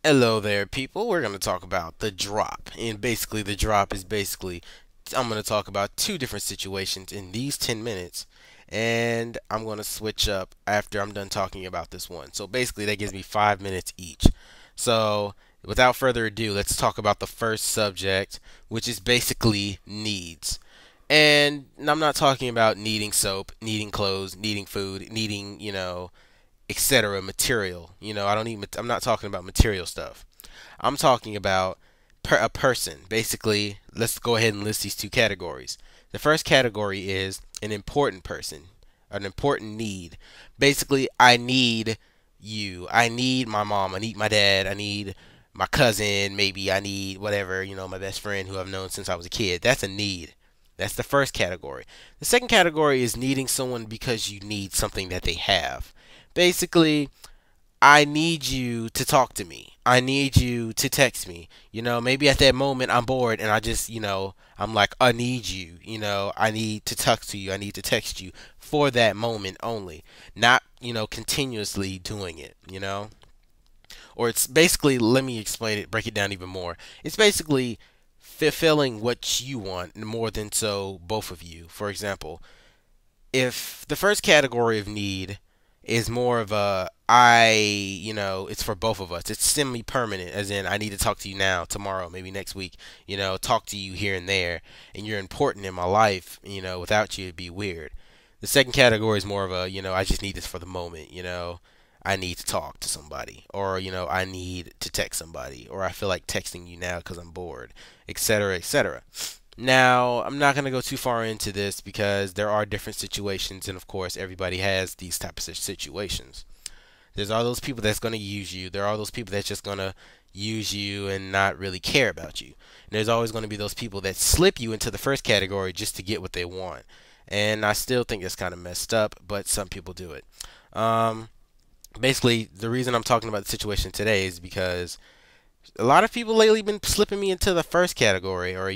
Hello there, people. We're going to talk about the drop. And basically, the drop is I'm going to talk about two different situations in these 10 minutes. And I'm going to switch up after I'm done talking about this one. So basically, that gives me 5 minutes each. So without further ado, let's talk about the first subject, which is basically needs. And I'm not talking about needing soap, needing clothes, needing food, needing, etc. material. I'm not talking about material stuff. I'm talking about a person. Basically, let's go ahead and list these two categories. The first category is an important person, an important need. Basically, I need you. I need my mom. I need my dad. I need my cousin. Maybe I need whatever, my best friend who I've known since I was a kid. That's a need. That's the first category. The second category is needing someone because you need something that they have. Basically, I need you to talk to me. I need you to text me. Maybe at that moment I'm bored and I just, I'm like, I need you. I need to talk to you. I need to text you for that moment only. Not, continuously doing it. Or it's basically, let me explain it, break it down even more. It's basically fulfilling what you want more than so both of you. For example, if the first category of need is more of it's for both of us. It's semi-permanent, as in I need to talk to you now, tomorrow, maybe next week. Talk to you here and there, and you're important in my life. Without you, it'd be weird. The second category is more of I just need this for the moment. I need to talk to somebody, or I need to text somebody, or I feel like texting you now because I'm bored, etc., etc. Now, I'm not going to go too far into this because there are different situations, and of course, everybody has these types of situations. There's all those people that's going to use you. There are those people that's just going to use you and not really care about you. And there's always going to be those people that slip you into the first category just to get what they want. And I still think it's kind of messed up, but some people do it. Um, Basically, the reason I'm talking about the situation today is because a lot of people lately been slipping me into the first category, or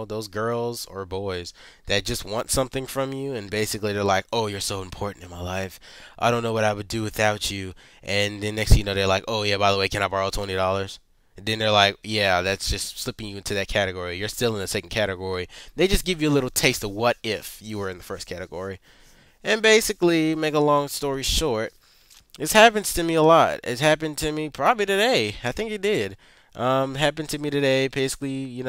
those girls or boys that just want something from you, and basically they're like, oh, you're so important in my life, I don't know what I would do without you. And then next thing you know, they're like, oh yeah, by the way, can I borrow $20? And then they're like, yeah, that's just slipping you into that category. You're still in the second category. They just give you a little taste of what if you were in the first category. And basically, make a long story short, this happens to me a lot. It's happened to me probably today. I think it did. Happened to me today. Basically,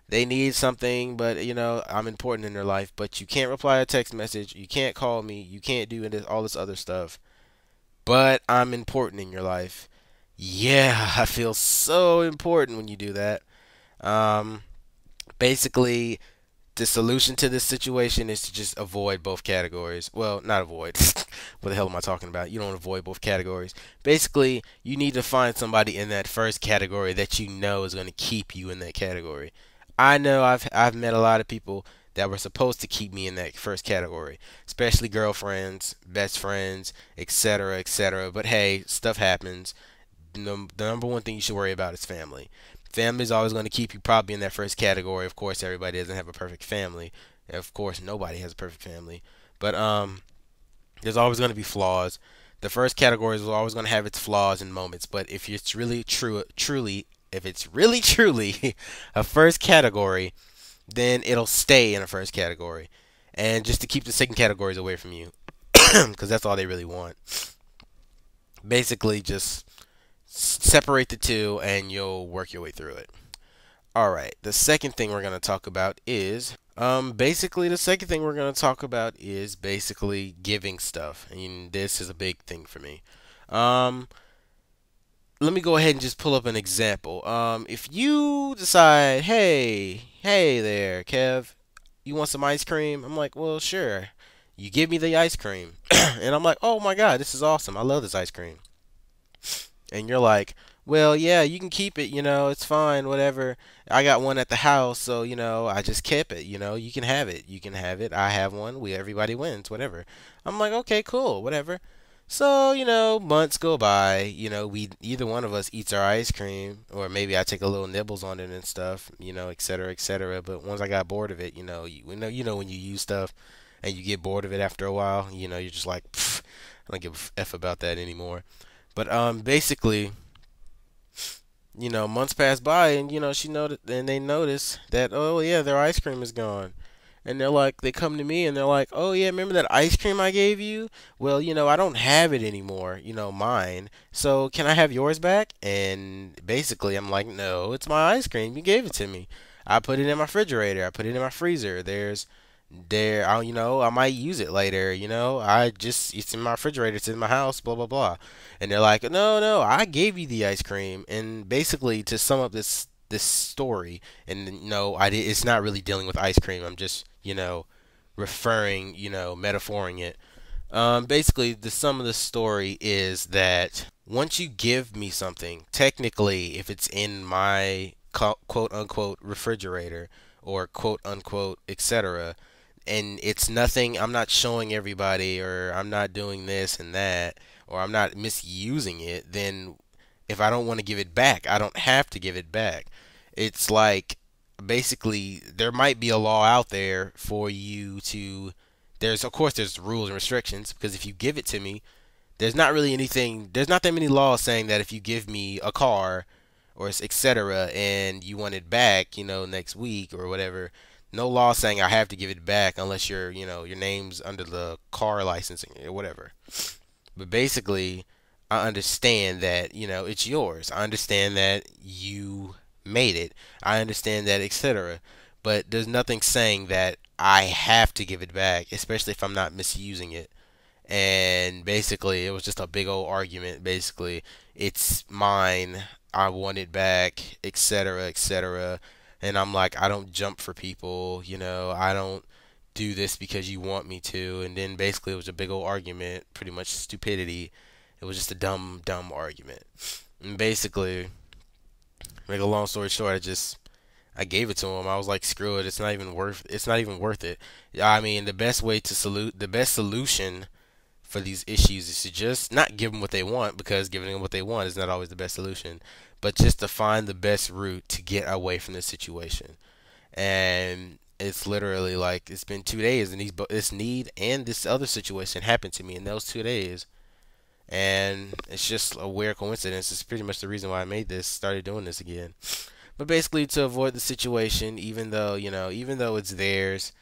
they need something, but I'm important in their life. But you can't reply a text message. You can't call me. You can't do all this other stuff. But I'm important in your life. Yeah, I feel so important when you do that. Um, Basically, the solution to this situation is to just avoid both categories. Well, not avoid. What the hell am I talking about? You don't avoid both categories. Basically, you need to find somebody in that first category that you know is going to keep you in that category. I know I've met a lot of people that were supposed to keep me in that first category, especially girlfriends, best friends, etc., etc. But hey, stuff happens. The number one thing you should worry about is family. Family is always going to keep you probably in that first category. Of course, everybody doesn't have a perfect family. Of course, nobody has a perfect family. But there's always going to be flaws. The first category is always going to have its flaws and moments. But if it's really if it's really truly a first category, then it'll stay in a first category. And just to keep the second categories away from you, because that's all they really want. Basically, just separate the two and you'll work your way through it. All right. The second thing we're going to talk about is basically the second thing we're going to talk about is basically giving stuff. And this is a big thing for me. Um Let me go ahead and just pull up an example. If you decide, hey there, Kev, you want some ice cream? I'm like, well, sure. You give me the ice cream. And I'm like, oh my God, this is awesome. I love this ice cream. And you're like, well, yeah, you can keep it, it's fine, whatever. I got one at the house, so, I just kept it, you can have it. You can have it. I have one. Everybody wins, whatever. I'm like, okay, cool, whatever. So, months go by, we either one of us eats our ice cream, or maybe I take a little nibbles on it and stuff, et cetera, et cetera. But once I got bored of it, you know when you use stuff and you get bored of it after a while, you're just like, I don't give a f about that anymore. But basically, months pass by, and she noticed, and they notice that, oh yeah, their ice cream is gone. And they're like, they come to me and they're like, oh yeah, remember that ice cream I gave you? Well, I don't have it anymore, mine. So can I have yours back? And basically, I'm like, no, it's my ice cream. You gave it to me. I put it in my refrigerator. I put it in my freezer. I might use it later. It's in my refrigerator. It's in my house. Blah blah blah. And they're like, no, no, I gave you the ice cream. And basically, to sum up this story, and no, it's not really dealing with ice cream. I'm just referring, metaphoring it. Basically, the sum of the story is that once you give me something, technically, if it's in my quote unquote refrigerator or quote unquote etc., and it's nothing, I'm not showing everybody, or I'm not doing this and that, or I'm not misusing it, then if I don't want to give it back, I don't have to give it back. It's like basically there might be a law out there for you to there's of course there's rules and restrictions, because if you give it to me, there's not that many laws saying that if you give me a car or etc. and you want it back, next week or whatever, no law saying I have to give it back unless your name's under the car licensing or whatever. But basically, I understand that, it's yours. I understand that you made it. I understand that, etc. But there's nothing saying that I have to give it back, especially if I'm not misusing it. And basically, it was just a big old argument. Basically, it's mine. I want it back, etc., etc. And I'm like, I don't jump for people. I don't do this because you want me to. And then basically, it was a big old argument, pretty much stupidity. It was just a dumb, dumb argument. And basically, make a long story short, I gave it to him. I was like, screw it. It's not even worth it. I mean, the best solution for these issues is to just not give them what they want, because giving them what they want is not always the best solution, but just to find the best route to get away from this situation. And it's literally like it's been 2 days, and this need and this other situation happened to me in those 2 days, and it's just a weird coincidence. It's pretty much the reason why I started doing this again. But basically, to avoid the situation, even though it's theirs,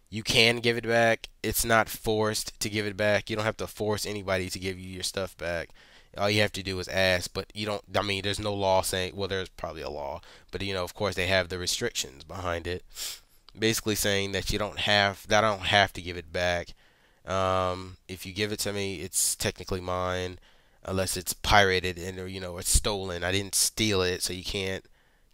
you can give it back. It's not forced to give it back. You don't have to force anybody to give you your stuff back. All you have to do is ask, but you don't. I mean, there's no law saying. Well, there's probably a law, but of course, they have the restrictions behind it, basically saying that I don't have to give it back. If you give it to me, it's technically mine, unless it's pirated and or it's stolen. I didn't steal it, so you can't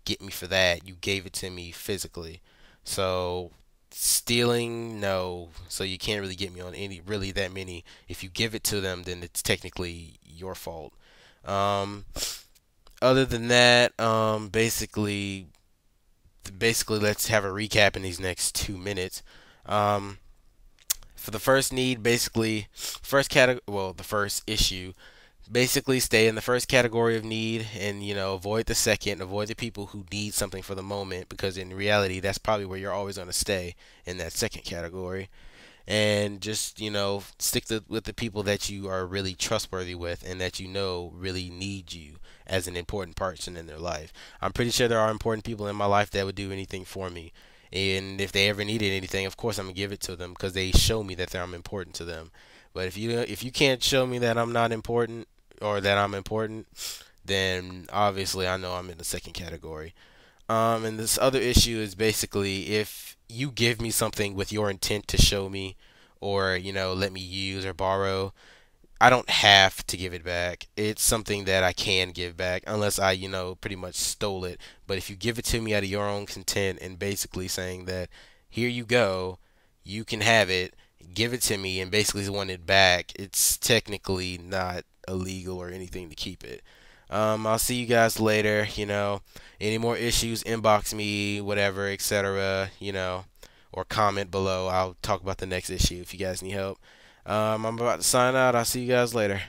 get me for that. You gave it to me physically, so stealing, no. So you can't really get me on any really that many. If you give it to them, then it's technically your fault. Um, Other than that, basically, let's have a recap in these next 2 minutes. Um, for the first need, basically, the first issue, basically stay in the first category of need, and avoid the second. Avoid the people who need something for the moment, because in reality that's probably where you're always going to stay, in that second category. And just stick with the people that you are really trustworthy with, and that really need you as an important person in their life. I'm pretty sure there are important people in my life that would do anything for me, and if they ever needed anything, of course I'm gonna give it to them, because they show me that I'm important to them. But if you can't show me that I'm not important, or that I'm important, then obviously I know I'm in the second category. And this other issue is basically, if you give me something with your intent to show me, or let me use or borrow, I don't have to give it back. It's something that I can give back, unless I pretty much stole it. But if you give it to me out of your own content, and basically saying that, here you go, you can have it, give it to me, and basically want it back, it's technically not illegal or anything to keep it. I'll see you guys later. Any more issues, inbox me, whatever, etc. Or comment below. I'll talk about the next issue if you guys need help. I'm about to sign out. I'll see you guys later.